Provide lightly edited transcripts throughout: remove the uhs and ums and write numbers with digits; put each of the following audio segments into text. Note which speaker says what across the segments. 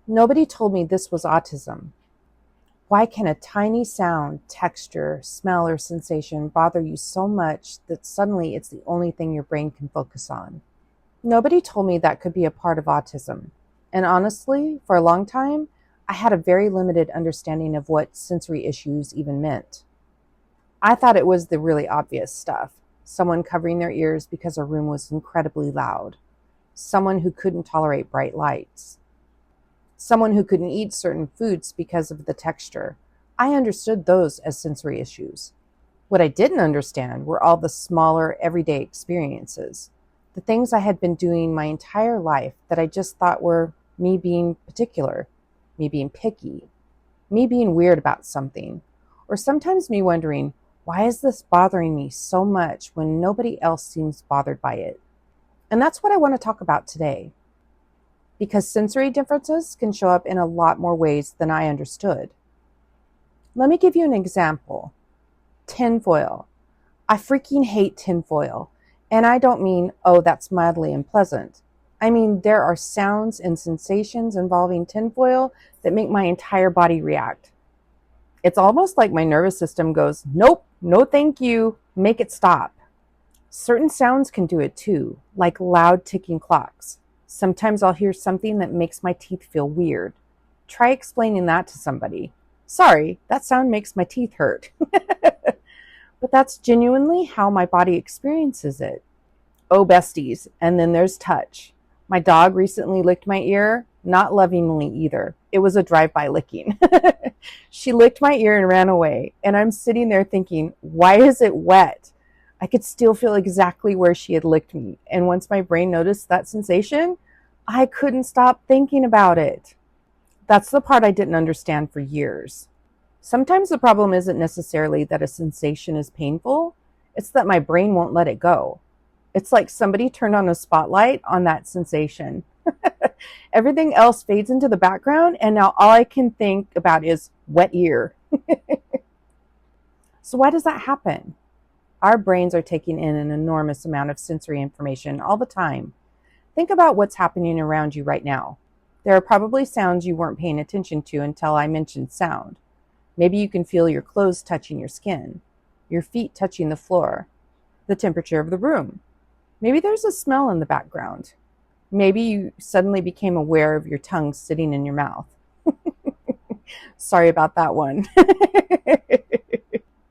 Speaker 1: Nobody told me this was autism. Why can a tiny sound, texture, smell, or sensation bother you so much that suddenly it's the only thing your brain can focus on? Nobody told me that could be a part of autism. And honestly, for a long time, I had a very limited understanding of what sensory issues even meant. I thought it was the really obvious stuff. Someone covering their ears because a room was incredibly loud. Someone who couldn't tolerate bright lights. Someone who couldn't eat certain foods because of the texture. I understood those as sensory issues. What I didn't understand were all the smaller, everyday experiences, the things I had been doing my entire life that I just thought were me being particular, me being picky, me being weird about something, or sometimes me wondering, why is this bothering me so much when nobody else seems bothered by it? And that's what I want to talk about today, because sensory differences can show up in a lot more ways than I understood. Let me give you an example. Tinfoil. I freaking hate tinfoil. And I don't mean, oh, that's mildly unpleasant. I mean, there are sounds and sensations involving tinfoil that make my entire body react. It's almost like my nervous system goes, nope, no thank you, make it stop. Certain sounds can do it too, like loud ticking clocks. Sometimes I'll hear something that makes my teeth feel weird. Try explaining that to somebody. Sorry, that sound makes my teeth hurt. But that's genuinely how my body experiences it. Oh, besties, and then there's touch. My dog recently licked my ear, not lovingly either. It was a drive-by licking. She licked my ear and ran away, and I'm sitting there thinking, why is it wet? I could still feel exactly where she had licked me, and once my brain noticed that sensation, I couldn't stop thinking about it. That's the part I didn't understand for years. Sometimes the problem isn't necessarily that a sensation is painful, it's that my brain won't let it go. It's like somebody turned on a spotlight on that sensation. Everything else fades into the background, and now all I can think about is wet ear. So why does that happen? Our brains are taking in an enormous amount of sensory information all the time. Think about what's happening around you right now. There are probably sounds you weren't paying attention to until I mentioned sound. Maybe you can feel your clothes touching your skin, your feet touching the floor, the temperature of the room. Maybe there's a smell in the background. Maybe you suddenly became aware of your tongue sitting in your mouth. Sorry about that one.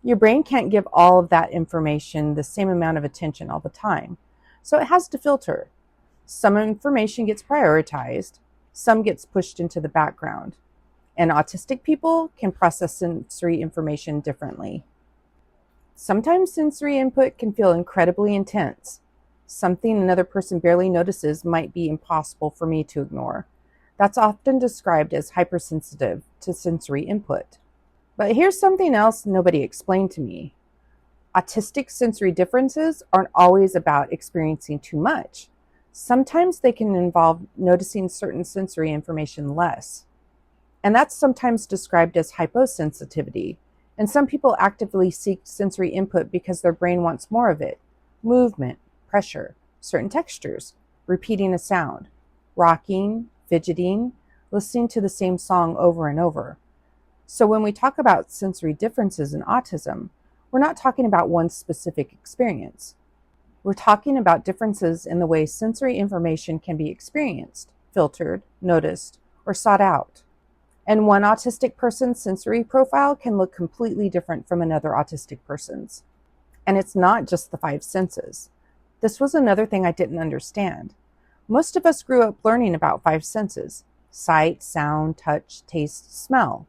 Speaker 1: Your brain can't give all of that information the same amount of attention all the time, so it has to filter. Some information gets prioritized, some gets pushed into the background, and autistic people can process sensory information differently. Sometimes sensory input can feel incredibly intense. Something another person barely notices might be impossible for me to ignore. That's often described as hypersensitive to sensory input. But here's something else nobody explained to me. Autistic sensory differences aren't always about experiencing too much. Sometimes they can involve noticing certain sensory information less. And that's sometimes described as hyposensitivity. And some people actively seek sensory input because their brain wants more of it. Movement, pressure, certain textures, repeating a sound, rocking, fidgeting, listening to the same song over and over. So when we talk about sensory differences in autism, we're not talking about one specific experience. We're talking about differences in the way sensory information can be experienced, filtered, noticed, or sought out. And one autistic person's sensory profile can look completely different from another autistic person's. And it's not just the five senses. This was another thing I didn't understand. Most of us grew up learning about five senses: sight, sound, touch, taste, smell.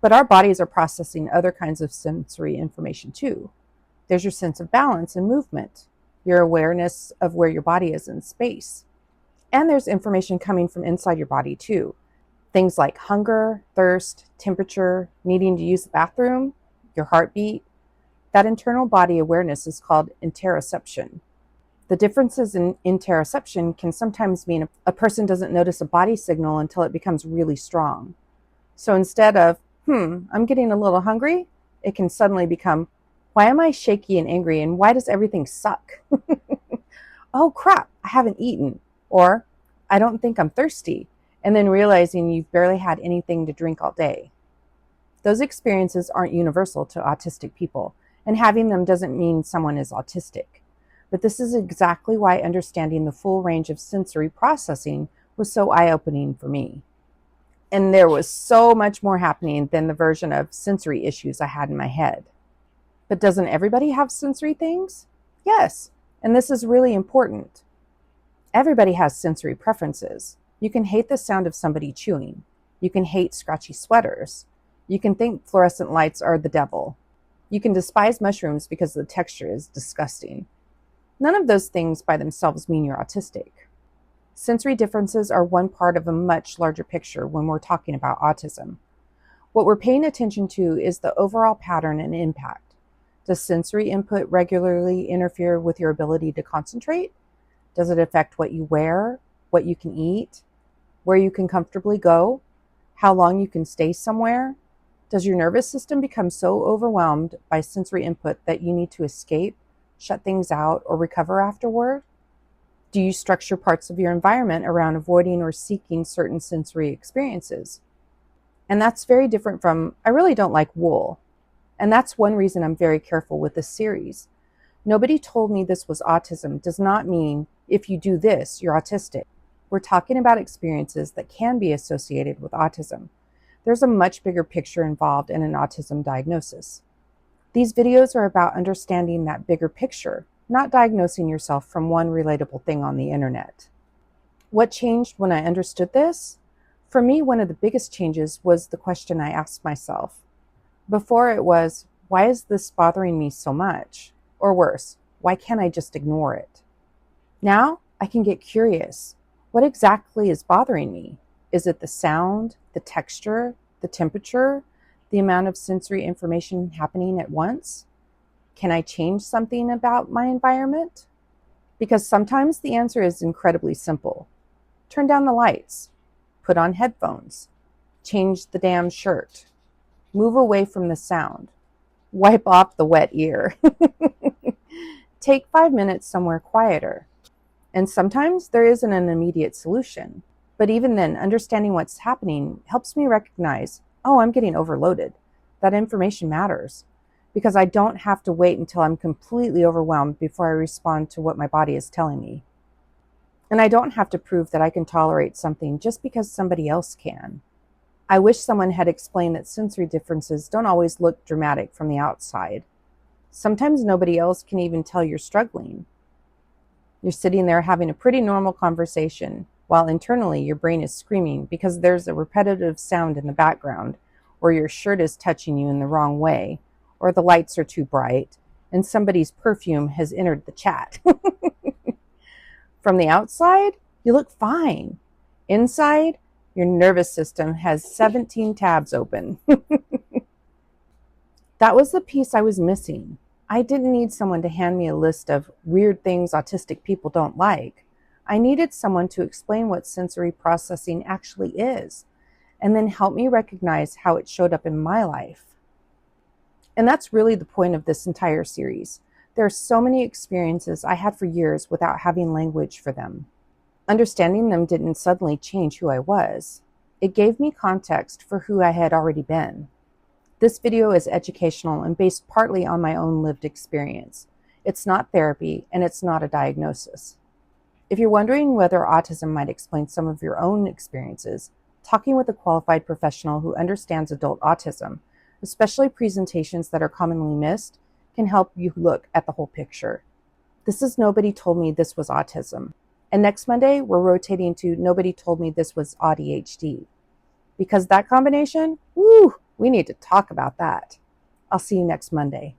Speaker 1: But our bodies are processing other kinds of sensory information too. There's your sense of balance and movement, your awareness of where your body is in space. And there's information coming from inside your body too. Things like hunger, thirst, temperature, needing to use the bathroom, your heartbeat. That internal body awareness is called interoception. The differences in interoception can sometimes mean a person doesn't notice a body signal until it becomes really strong. So instead of, I'm getting a little hungry, it can suddenly become, why am I shaky and angry, and why does everything suck? Oh crap, I haven't eaten. Or, I don't think I'm thirsty. and then realizing you've barely had anything to drink all day. Those experiences aren't universal to autistic people, and having them doesn't mean someone is autistic. But this is exactly why understanding the full range of sensory processing was so eye-opening for me. And there was so much more happening than the version of sensory issues I had in my head. But doesn't everybody have sensory things? Yes, and this is really important. Everybody has sensory preferences. You can hate the sound of somebody chewing. You can hate scratchy sweaters. You can think fluorescent lights are the devil. You can despise mushrooms because the texture is disgusting. None of those things by themselves mean you're autistic. Sensory differences are one part of a much larger picture when we're talking about autism. What we're paying attention to is the overall pattern and impact. Does sensory input regularly interfere with your ability to concentrate? Does it affect what you wear, what you can eat, where you can comfortably go, how long you can stay somewhere? Does your nervous system become so overwhelmed by sensory input that you need to escape, shut things out, or recover afterward? Do you structure parts of your environment around avoiding or seeking certain sensory experiences? And that's very different from, I really don't like wool. And that's one reason I'm very careful with this series. Nobody told me this was autism does not mean if you do this, you're autistic. We're talking about experiences that can be associated with autism. There's a much bigger picture involved in an autism diagnosis. These videos are about understanding that bigger picture, not diagnosing yourself from one relatable thing on the internet. What changed when I understood this? For me, one of the biggest changes was the question I asked myself. Before it was, why is this bothering me so much? Or worse, why can't I just ignore it? Now I can get curious. What exactly is bothering me? Is it the sound, the texture, the temperature, the amount of sensory information happening at once? Can I change something about my environment? Because sometimes the answer is incredibly simple. Turn down the lights, put on headphones, change the damn shirt, move away from the sound, wipe off the wet ear, take 5 minutes somewhere quieter. And sometimes there isn't an immediate solution. But even then, understanding what's happening helps me recognize, oh, I'm getting overloaded. That information matters. Because I don't have to wait until I'm completely overwhelmed before I respond to what my body is telling me. And I don't have to prove that I can tolerate something just because somebody else can. I wish someone had explained that sensory differences don't always look dramatic from the outside. Sometimes nobody else can even tell you're struggling. You're sitting there having a pretty normal conversation, while internally your brain is screaming because there's a repetitive sound in the background, or your shirt is touching you in the wrong way, or the lights are too bright, and somebody's perfume has entered the chat. From the outside, you look fine. Inside, your nervous system has 17 tabs open. That was the piece I was missing. I didn't need someone to hand me a list of weird things autistic people don't like. I needed someone to explain what sensory processing actually is, and then help me recognize how it showed up in my life. And that's really the point of this entire series. There are so many experiences I had for years without having language for them. Understanding them didn't suddenly change who I was. It gave me context for who I had already been. This video is educational and based partly on my own lived experience. It's not therapy, and it's not a diagnosis. If you're wondering whether autism might explain some of your own experiences, talking with a qualified professional who understands adult autism, especially presentations that are commonly missed, can help you look at the whole picture. This is Nobody Told Me This Was Autism. And next Monday, we're rotating to Nobody Told Me This Was ADHD. Because that combination, we need to talk about that. I'll see you next Monday.